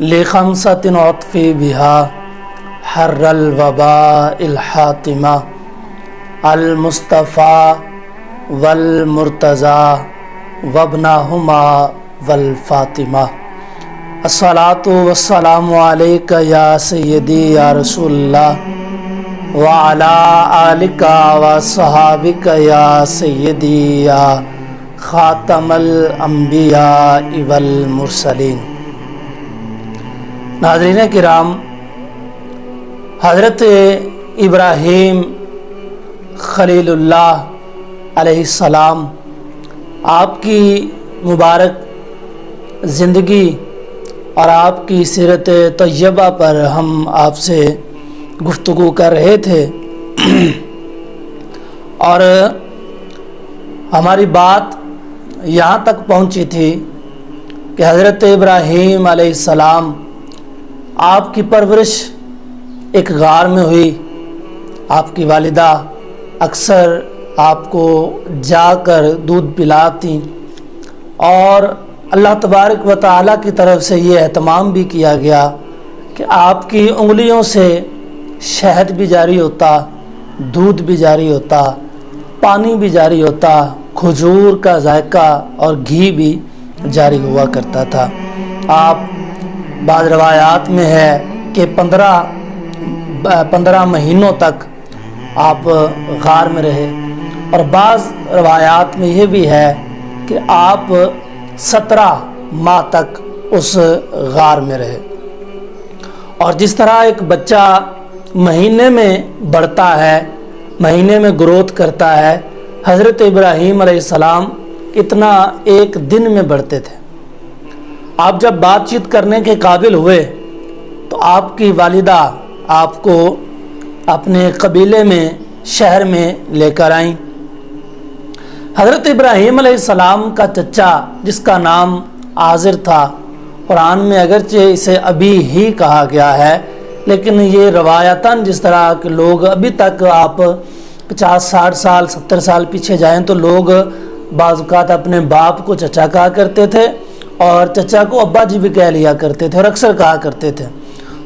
لخمسة عطفی بها حر الوباء الحاتمہ المصطفى والمرتضى وابنہما والفاطمہ۔ الصلاۃ والسلام علیک یا سیدی یا رسول اللہ وعلی آلک وصحابک یا سیدی یا خاتم الانبیاء والمرسلین۔ ناظرین کرام، حضرت ابراہیم خلیل اللہ علیہ السلام، آپ کی مبارک زندگی اور آپ کی سیرت طیبہ پر ہم آپ سے گفتگو کر رہے تھے، اور ہماری بات یہاں تک پہنچی تھی کہ حضرت ابراہیم علیہ السلام آپ کی پرورش ایک غار میں ہوئی۔ آپ کی والدہ اکثر آپ کو جا کر دودھ پلاتی، اور اللہ تبارک و تعالیٰ کی طرف سے یہ اہتمام بھی کیا گیا کہ آپ کی انگلیوں سے شہد بھی جاری ہوتا، دودھ بھی جاری ہوتا، پانی بھی جاری ہوتا، کھجور کا ذائقہ اور گھی بھی جاری ہوا کرتا تھا۔ آپ بعض روایات میں ہے کہ 15 مہینوں تک آپ غار میں رہے، اور بعض روایات میں یہ بھی ہے کہ آپ 17 ماہ تک اس غار میں رہے۔ اور جس طرح ایک بچہ مہینے میں بڑھتا ہے، مہینے میں گروتھ کرتا ہے، حضرت ابراہیم علیہ السلام اتنا ایک دن میں بڑھتے تھے۔ آپ جب بات چیت کرنے کے قابل ہوئے تو آپ کی والدہ آپ کو اپنے قبیلے میں، شہر میں لے کر آئیں۔ حضرت ابراہیم علیہ السلام کا چچا، جس کا نام آزر تھا، قرآن میں اگرچہ اسے ابی ہی کہا گیا ہے، لیکن یہ روایتاً جس طرح کہ لوگ ابھی تک آپ 50 60 سال 70 سال پیچھے جائیں تو لوگ بعض اوقات اپنے باپ کو چچا کہا کرتے تھے، اور چچا کو ابا جی بھی کہہ لیا کرتے تھے، اور اکثر کہا کرتے تھے۔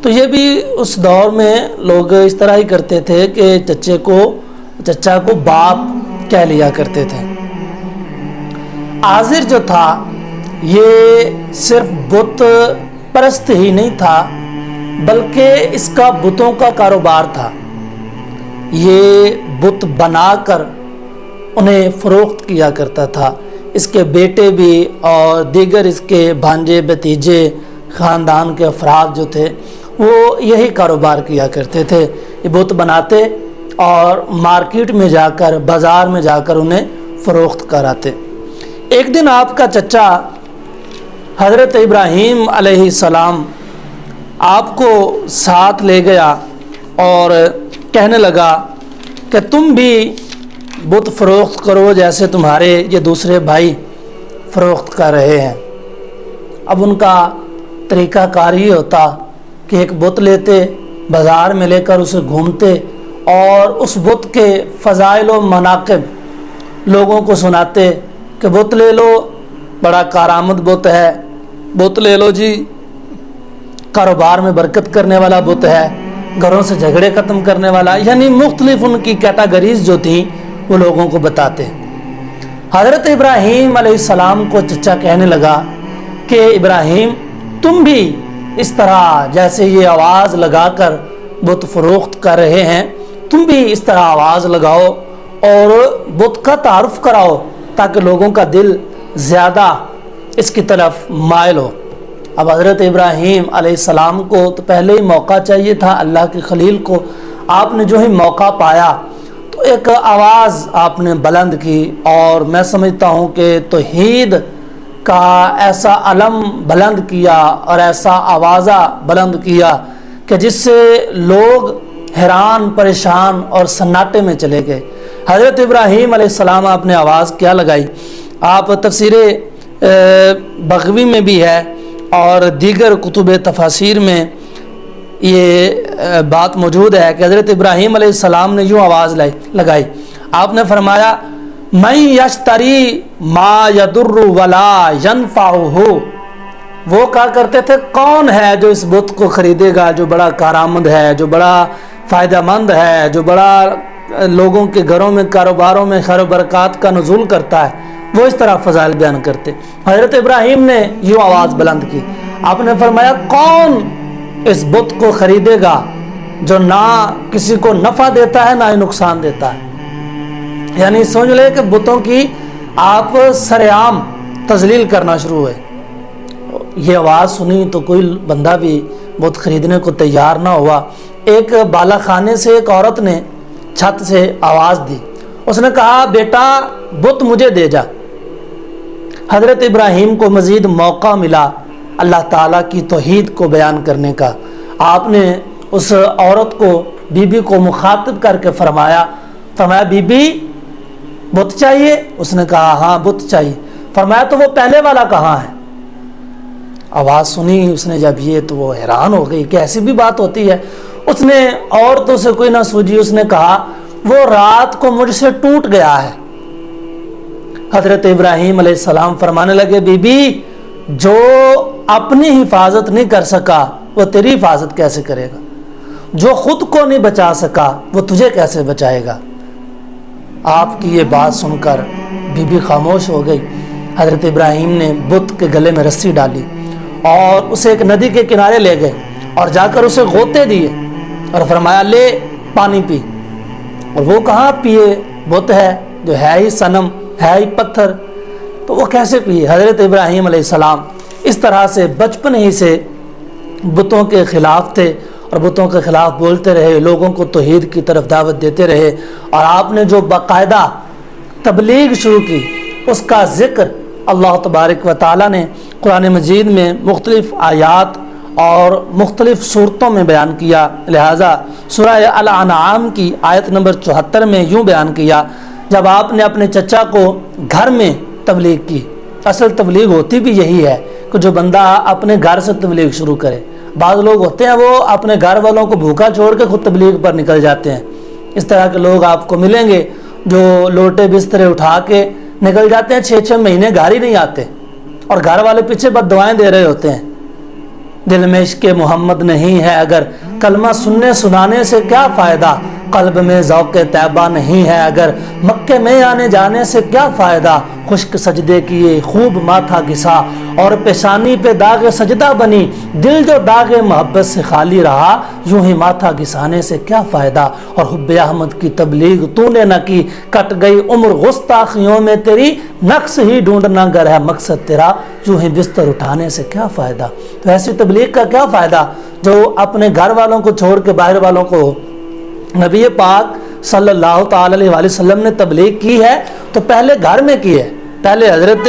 تو یہ بھی اس دور میں لوگ اس طرح ہی کرتے تھے کہ چچا کو باپ کہہ لیا کرتے تھے۔ آزر جو تھا یہ صرف بت پرست ہی نہیں تھا، بلکہ اس کا بتوں کا کاروبار تھا۔ یہ بت بنا کر انہیں فروخت کیا کرتا تھا۔ اس کے بیٹے بھی اور دیگر اس کے بھانجے بھتیجے، خاندان کے افراد جو تھے وہ یہی کاروبار کیا کرتے تھے، یہ بت بناتے اور مارکیٹ میں جا کر، بازار میں جا کر انہیں فروخت کراتے۔ ایک دن آپ کا چچا حضرت ابراہیم علیہ السلام آپ کو ساتھ لے گیا اور کہنے لگا کہ تم بھی بت فروخت کرو جیسے تمہارے یہ دوسرے بھائی فروخت کر رہے ہیں۔ اب ان کا طریقہ کار یہ ہوتا کہ ایک بت لیتے، بازار میں لے کر اسے گھومتے، اور اس بت کے فضائل و مناقب لوگوں کو سناتے کہ بت لے لو، بڑا کارآمد بت ہے، بت لے لو جی، کاروبار میں برکت کرنے والا بت ہے، گھروں سے جھگڑے ختم کرنے والا، یعنی مختلف ان کی کیٹاگریز جو تھیں وہ لوگوں کو بتاتے۔ حضرت ابراہیم علیہ السلام کو چچا کہنے لگا کہ ابراہیم، تم بھی اس طرح جیسے یہ آواز لگا کر بت فروخت کر رہے ہیں، تم بھی اس طرح آواز لگاؤ اور بت کا تعارف کراؤ تاکہ لوگوں کا دل زیادہ اس کی طرف مائل ہو۔ اب حضرت ابراہیم علیہ السلام کو تو پہلے ہی موقع چاہیے تھا، اللہ کے خلیل کو آپ نے جو ہی موقع پایا تو ایک آواز آپ نے بلند کی، اور میں سمجھتا ہوں کہ توحید کا ایسا علم بلند کیا اور ایسا آوازہ بلند کیا کہ جس سے لوگ حیران، پریشان اور سناٹے میں چلے گئے۔ حضرت ابراہیم علیہ السلام آپ نے آواز کیا لگائی؟ آپ تفسیر بغوی میں بھی ہے اور دیگر کتب تفاسیر میں یہ بات موجود ہے کہ حضرت ابراہیم علیہ السلام نے یوں آواز لگائی، آپ نے فرمایا من یشتری ما یضر ولا ینفعہ وہ کہا کرتے تھے کون ہے جو اس بت کو خریدے گا، جو بڑا کارآمد ہے، جو بڑا فائدہ مند ہے، جو بڑا لوگوں کے گھروں میں کاروباروں میں خیر و برکات کا نزول کرتا ہے۔ وہ اس طرح فضائل بیان کرتے۔ حضرت ابراہیم نے یوں آواز بلند کی، آپ نے فرمایا کون اس بت کو خریدے گا جو نہ کسی کو نفع دیتا ہے نہ ہی نقصان دیتا ہے۔ یعنی سمجھ لے کہ بتوں کی آپ سرعام تذلیل کرنا شروع ہوئے۔ یہ آواز سنی تو کوئی بندہ بھی بت خریدنے کو تیار نہ ہوا۔ ایک بالا خانے سے ایک عورت نے چھت سے آواز دی، اس نے کہا بیٹا بت مجھے دے جا۔ حضرت ابراہیم کو مزید موقع ملا اللہ تعالیٰ کی توحید کو بیان کرنے کا۔ آپ نے اس عورت کو، بی بی کو مخاطب کر کے فرمایا بی بی بت چاہیے؟ اس نے کہا ہاں بت چاہیے۔ فرمایا تو وہ پہلے والا کہاں ہے؟ آواز سنی اس نے جب یہ تو وہ حیران ہو گئی کہ ایسی بھی بات ہوتی ہے۔ اس نے عورتوں سے کوئی نہ سوجی، اس نے کہا وہ رات کو مجھ سے ٹوٹ گیا ہے۔ حضرت ابراہیم علیہ السلام فرمانے لگے بی بی جو اپنی حفاظت نہیں کر سکا وہ تیری حفاظت کیسے کرے گا؟ جو خود کو نہیں بچا سکا وہ تجھے کیسے بچائے گا؟ آپ کی یہ بات سن کر بی بی خاموش ہو گئی۔ حضرت ابراہیم نے بت کے گلے میں رسی ڈالی اور اسے ایک ندی کے کنارے لے گئے اور جا کر اسے غوطے دیے اور فرمایا لے پانی پی۔ اور وہ کہاں پیے؟ بت ہے جو ہے ہی صنم، ہے ہی پتھر، تو وہ کیسے پیے؟ حضرت ابراہیم علیہ السلام اس طرح سے بچپن ہی سے بتوں کے خلاف تھے اور بتوں کے خلاف بولتے رہے، لوگوں کو توحید کی طرف دعوت دیتے رہے۔ اور آپ نے جو باقاعدہ تبلیغ شروع کی اس کا ذکر اللہ تبارک و تعالیٰ نے قرآن مجید میں مختلف آیات اور مختلف صورتوں میں بیان کیا۔ لہٰذا سورہ الانعام کی آیت نمبر 74 میں یوں بیان کیا، جب آپ نے اپنے چچا کو گھر میں تبلیغ کی۔ اصل تبلیغ ہوتی بھی یہی ہے کہ جو بندہ اپنے گھر سے تبلیغ شروع کرے۔ بعض لوگ ہوتے ہیں وہ اپنے گھر والوں کو بھوکا چھوڑ کے خود تبلیغ پر نکل جاتے ہیں۔ اس طرح کے لوگ آپ کو ملیں گے جو لوٹے بسترے اٹھا کے نکل جاتے ہیں، 6 مہینے گھر ہی نہیں آتے اور گھر والے پیچھے بد دعائیں دے رہے ہوتے ہیں۔ دل میں عشق محمد نہیں ہے اگر کلمہ سننے سنانے سے کیا فائدہ، قلب میں ذوق طیبہ نہیں ہے اگر مکے میں آنے جانے سے کیا فائدہ، خشک سجدے کیے خوب ماتھا گھسا اور پیشانی پہ داغ سجدہ بنی، دل جو داغ محبت سے خالی رہا یوں ہی ماتھا گھسانے سے کیا فائدہ، اور حب احمد کی تبلیغ تو نے نہ کی، کٹ گئی عمر گستاخیوں میں تیری، نقص ہی ڈھونڈنا گر ہے مقصد تیرا، یوں ہی بستر اٹھانے سے کیا فائدہ۔ تو ایسی تبلیغ کا کیا فائدہ جو اپنے گھر والوں کو چھوڑ کے باہر والوں کو نبی پاک صلی اللہ تعالی علیہ وسلم نے تبلیغ کی ہے تو پہلے گھر میں کی ہے۔ پہلے حضرت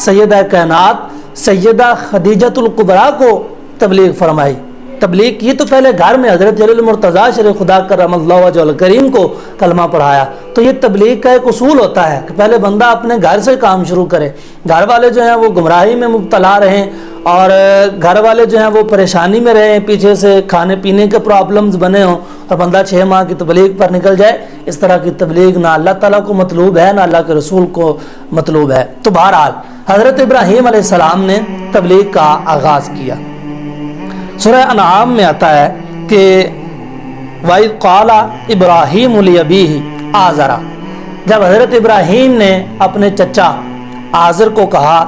سیدہ کائنات سیدہ خدیجۃ الکبریٰ کو تبلیغ فرمائی، تبلیغ کی تو پہلے گھر میں حضرت جلیل المرتضیٰ شریف خدا کرم اللہ وجہ الکریم کو کلمہ پڑھایا۔ تو یہ تبلیغ کا ایک اصول ہوتا ہے کہ پہلے بندہ اپنے گھر سے کام شروع کرے۔ گھر والے جو ہیں وہ گمراہی میں مبتلا رہیں اور گھر والے جو ہیں وہ پریشانی میں رہیں، پیچھے سے کھانے پینے کے پرابلمز بنے ہوں اور بندہ 6 ماہ کی تبلیغ پر نکل جائے، اس طرح کی تبلیغ نہ اللہ تعالیٰ کو مطلوب ہے نہ اللہ کے رسول کو مطلوب ہے۔ تو بہرحال حضرت ابراہیم علیہ السلام نے تبلیغ کا آغاز کیا۔ سورہ انعام میں آتا ہے کہ وَإِذْ قَالَ إِبْرَاهِيمُ لِأَبِيهِ آزَرَ، جب حضرت ابراہیم نے اپنے چچا آزر کو کہا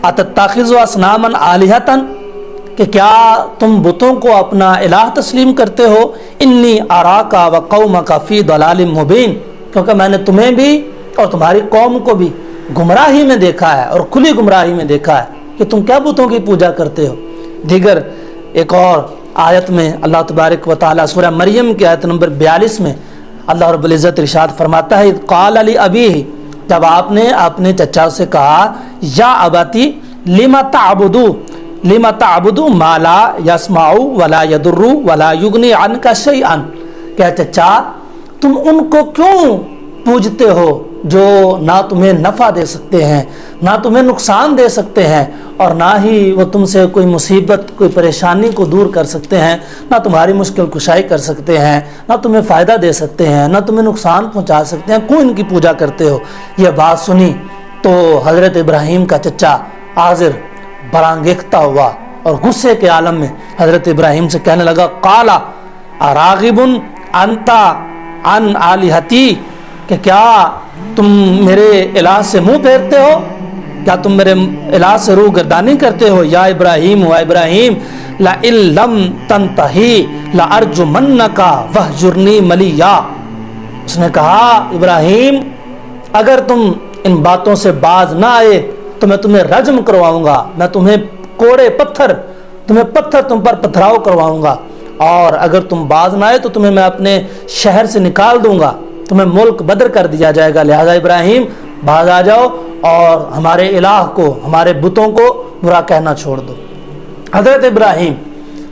أَتَتَّخِذُ أَصْنَامًا آلِهَةً، کہ کیا تم بتوں کو اپنا الہ تسلیم کرتے ہو، إِنِّي أَرَاكَ وَقَوْمَكَ فِي ضَلَالٍ مُبِينٍ، کیونکہ میں نے تمہیں بھی اور تمہاری قوم کو بھی گمراہی میں دیکھا ہے اور کھلی گمراہی میں دیکھا ہے کہ تم کیا بتوں کی پوجا کرتے ہو۔ دیگر ایک اور آیت میں اللہ تبارک و تعالیٰ سورہ مریم کی آیت نمبر 42 میں اللہ رب العزت ارشاد فرماتا ہے قال لأبیہ، جب آپ نے اپنے چچا سے کہا یا اباتی لما تعبدو ما لا یسمع ولا یضر ولا یغنی عنک شیئا، کہ چچا تم ان کو کیوں پوجتے ہو جو نہ تمہیں نفع دے سکتے ہیں نہ تمہیں نقصان دے سکتے ہیں اور نہ ہی وہ تم سے کوئی مصیبت کوئی پریشانی کو دور کر سکتے ہیں، نہ تمہاری مشکل کشائی کر سکتے ہیں، نہ تمہیں فائدہ دے سکتے ہیں، نہ تمہیں نقصان پہنچا سکتے ہیں، کیوں ان کی پوجا کرتے ہو؟ یہ بات سنی تو حضرت ابراہیم کا چچا آزر برانگیکھتا ہوا اور غصے کے عالم میں حضرت ابراہیم سے کہنے لگا قالا اراغب انت عن آلہتی، کہ کیا تم میرے الہ سے منہ پھیرتے ہو، کیا تم میرے الہ سے روح گردانی کرتے ہو؟ یا ابراہیم، و ابراہیم لئن لم تنتہی لارجمنک وہجرنی ملیا، اس نے کہا ابراہیم اگر تم ان باتوں سے باز نہ آئے تو میں تمہیں رجم کرواؤں گا، میں تمہیں کوڑے پتھر تم پر پتھراؤ کرواؤں گا، اور اگر تم باز نہ آئے تو تمہیں میں اپنے شہر سے نکال دوں گا، تمہیں ملک بدر کر دیا جائے گا، لہذا ابراہیم باز آ جاؤ اور ہمارے الہ کو، ہمارے بتوں کو برا کہنا چھوڑ دو۔ حضرت ابراہیم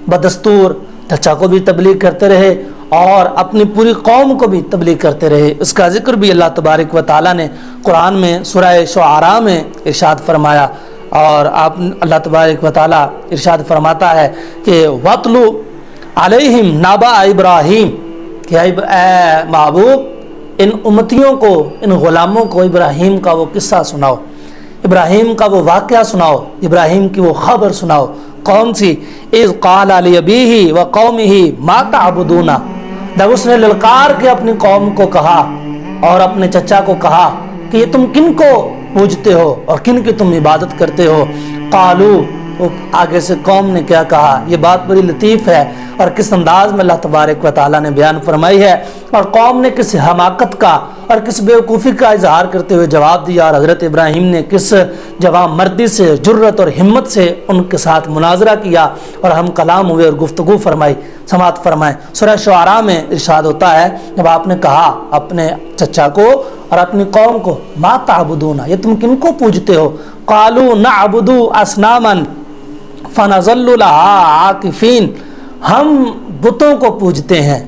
بدستور چچا کو بھی تبلیغ کرتے رہے اور اپنی پوری قوم کو بھی تبلیغ کرتے رہے۔ اس کا ذکر بھی اللہ تبارک و تعالیٰ نے قرآن میں سورہ شعراء میں ارشاد فرمایا، اور اللہ تبارک و تعالیٰ ارشاد فرماتا ہے کہ وَاتْلُ عَلَيْهِمْ نَبَأَ ابراہیم، کہ اے محبوب ان امتیوں کو، ان غلاموں کو ابراہیم کا وہ قصہ سناؤ، ابراہیم کا وہ واقعہ سناؤ، ابراہیم کی وہ خبر سناؤ۔ کون سی؟ اذ قال لابیہ وقومہ ما تعبدون، جب اس نے للکار کے اپنی قوم کو کہا اور اپنے چچا کو کہا کہ یہ تم کن کو پوجتے ہو اور کن کی تم عبادت کرتے ہو؟ قالو، آگے سے قوم نے کیا کہا، یہ بات بڑی لطیف ہے اور کس انداز میں اللہ تبارک و تعالیٰ نے بیان فرمائی ہے، اور قوم نے کس حماقت کا اور کس بیوقوفی کا اظہار کرتے ہوئے جواب دیا، اور حضرت ابراہیم نے کس جواب مردی سے، جرت اور ہمت سے ان کے ساتھ مناظرہ کیا اور ہم کلام ہوئے اور گفتگو فرمائی، سماعت فرمائے۔ سورہ شعراء میں ارشاد ہوتا ہے جب آپ نے کہا اپنے چچا کو اور اپنی قوم کو ما تعبدون، یہ تم کن کو پوجتے ہو؟ قالوا نعبد اصناما فنظل لها عاکفین، ہم بتوں کو پوجتے ہیں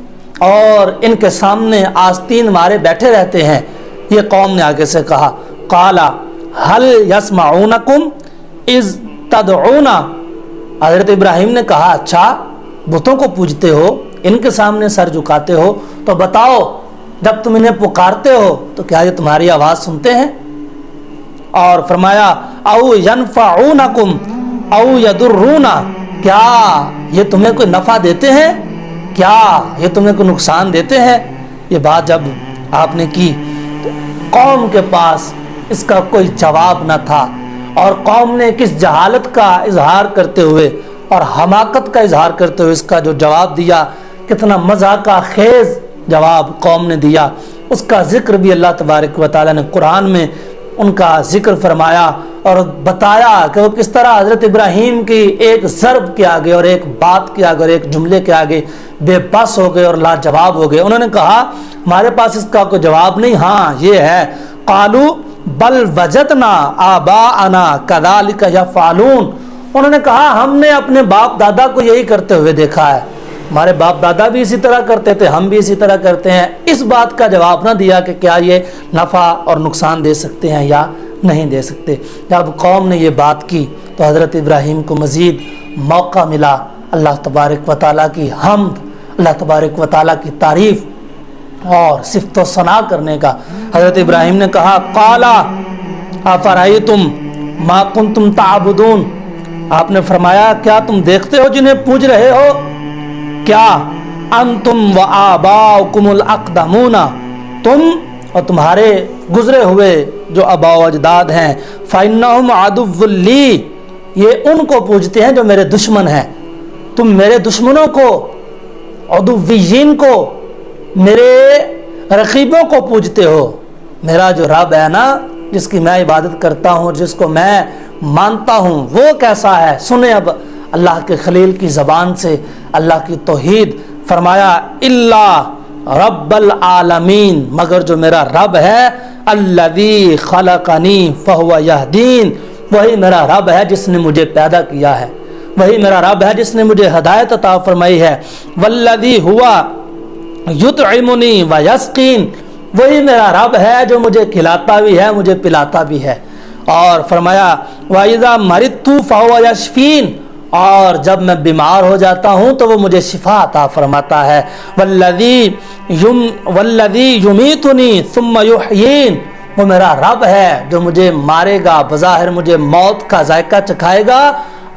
اور ان کے سامنے آستین مارے بیٹھے رہتے ہیں۔ یہ قوم نے آگے سے کہا قال هل يسمعونکم اذ تدعون، حضرت ابراہیم نے کہا اچھا بتوں کو پوجتے ہو، ان کے سامنے سر جھکاتے ہو، تو بتاؤ جب تم انہیں پکارتے ہو تو کیا یہ تمہاری آواز سنتے ہیں؟ اور فرمایا او ینفعونکم او یضرون، کیا یہ تمہیں کوئی نفع دیتے ہیں، کیا یہ تمہیں کوئی نقصان دیتے ہیں؟ یہ بات جب آپ نے کی تو قوم کے پاس اس کا کوئی جواب نہ تھا، اور قوم نے کس جہالت کا اظہار کرتے ہوئے اور حماقت کا اظہار کرتے ہوئے اس کا جو جواب دیا، کتنا مذاق خیز جواب قوم نے دیا، اس کا ذکر بھی اللہ تبارک و تعالیٰ نے قرآن میں ان کا ذکر فرمایا اور بتایا کہ وہ کس طرح حضرت ابراہیم کی ایک ضرب کے آگے اور ایک بات کے آگے اور ایک جملے کے آگے بے بس ہو گئے اور لاجواب ہو گئے۔ انہوں نے کہا ہمارے پاس اس کا کوئی جواب نہیں، ہاں یہ ہے قالوا بل وجدنا آباءنا کذالک یفعلون، انہوں نے کہا ہم نے اپنے باپ دادا کو یہی کرتے ہوئے دیکھا ہے، ہمارے باپ دادا بھی اسی طرح کرتے تھے، ہم بھی اسی طرح کرتے ہیں۔ اس بات کا جواب نہ دیا کہ کیا یہ نفع اور نقصان دے سکتے ہیں یا نہیں دے سکتے۔ جب قوم نے یہ بات کی تو حضرت ابراہیم کو مزید موقع ملا اللہ تبارک و تعالیٰ کی حمد، اللہ تبارک و تعالیٰ کی تعریف اور صفت و ثنا کرنے کا۔ حضرت ابراہیم نے کہا قالا افرأیتم ما کنتم تعبدون، آپ نے فرمایا کیا تم دیکھتے ہو جنہیں پوج رہے ہو، کیا انتم و آباؤکم الاقدمون، تم اور تمہارے گزرے ہوئے جو آباء و اجداد ہیں، فإنہم عدو لی، یہ ان کو پوجتے ہیں جو میرے دشمن ہیں، تم میرے دشمنوں کو، عدویین کو، میرے رقیبوں کو پوجتے ہو۔ میرا جو رب ہے نا جس کی میں عبادت کرتا ہوں، جس کو میں مانتا ہوں، وہ کیسا ہے؟ سنیں اب اللہ کے خلیل کی زبان سے اللہ کی توحید، فرمایا اللہ رب العالمین، مگر جو میرا رب ہے، الذی خلقنی فہو یہدین، وہی میرا رب ہے جس نے مجھے پیدا کیا ہے، وہی میرا رب ہے جس نے مجھے ہدایت عطا فرمائی ہے، والذی ہوا یطعمنی ویسقین، وہی میرا رب ہے جو مجھے کھلاتا بھی ہے مجھے پلاتا بھی ہے۔ اور فرمایا وَإِذَا مَرِضْتُ فَهُوَ يَشْفِينِ، اور جب میں بیمار ہو جاتا ہوں تو وہ مجھے شفا عطا فرماتا ہے۔ وَالَّذِي يُمِيتُنِي ثُمَّ يُحْيِينِ، وہ میرا رب ہے جو مجھے مارے گا، بظاہر مجھے موت کا ذائقہ چکھائے گا،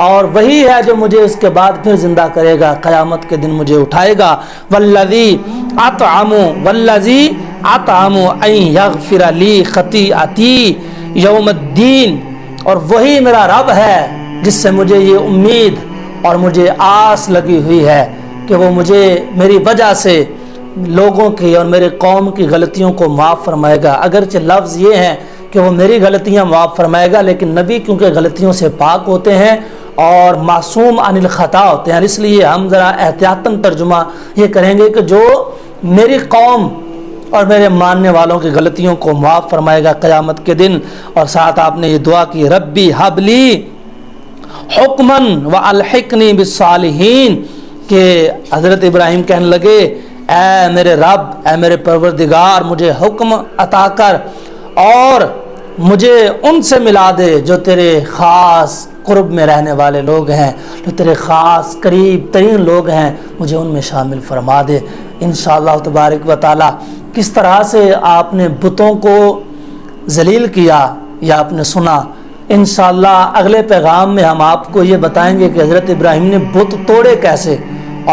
اور وہی ہے جو مجھے اس کے بعد پھر زندہ کرے گا، قیامت کے دن مجھے اٹھائے گا۔ والذی اطعم ان یغفر لی خطیئتی یوم الدین، اور وہی میرا رب ہے جس سے مجھے یہ امید اور مجھے آس لگی ہوئی ہے کہ وہ مجھے میری وجہ سے لوگوں کی اور میرے قوم کی غلطیوں کو معاف فرمائے گا۔ اگرچہ لفظ یہ ہیں کہ وہ میری غلطیاں معاف فرمائے گا، لیکن نبی کیونکہ غلطیوں سے پاک ہوتے ہیں اور معصوم عن الخطا ہوتے ہیں، اس لیے ہم ذرا احتیاطاً ترجمہ یہ کریں گے کہ جو میری قوم اور میرے ماننے والوں کی غلطیوں کو معاف فرمائے گا قیامت کے دن۔ اور ساتھ آپ نے یہ دعا کی، ربی حبلی حکمن و الحقنی بالصالحین، کہ حضرت ابراہیم کہنے لگے اے میرے رب، اے میرے پروردگار، مجھے حکم عطا کر اور مجھے ان سے ملا دے جو تیرے خاص قرب میں رہنے والے لوگ ہیں، جو تیرے خاص قریب ترین لوگ ہیں، مجھے ان میں شامل فرما دے۔ انشاءاللہ تبارک و تعالی کس طرح سے آپ نے بتوں کو ذلیل کیا یا آپ نے سنا، انشاءاللہ اگلے پیغام میں ہم آپ کو یہ بتائیں گے کہ حضرت ابراہیم نے بت توڑے کیسے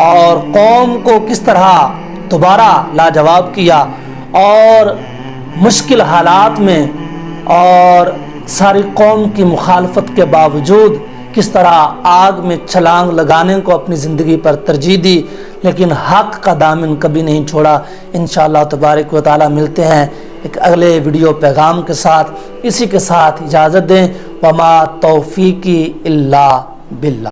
اور قوم کو کس طرح دوبارہ لاجواب کیا، اور مشکل حالات میں اور ساری قوم کی مخالفت کے باوجود کس طرح آگ میں چھلانگ لگانے کو اپنی زندگی پر ترجیح دی، لیکن حق کا دامن کبھی نہیں چھوڑا۔ انشاءاللہ تبارک و تعالی ملتے ہیں ایک اگلے ویڈیو پیغام کے ساتھ، اسی کے ساتھ اجازت دیں، وما توفیقی الا باللہ۔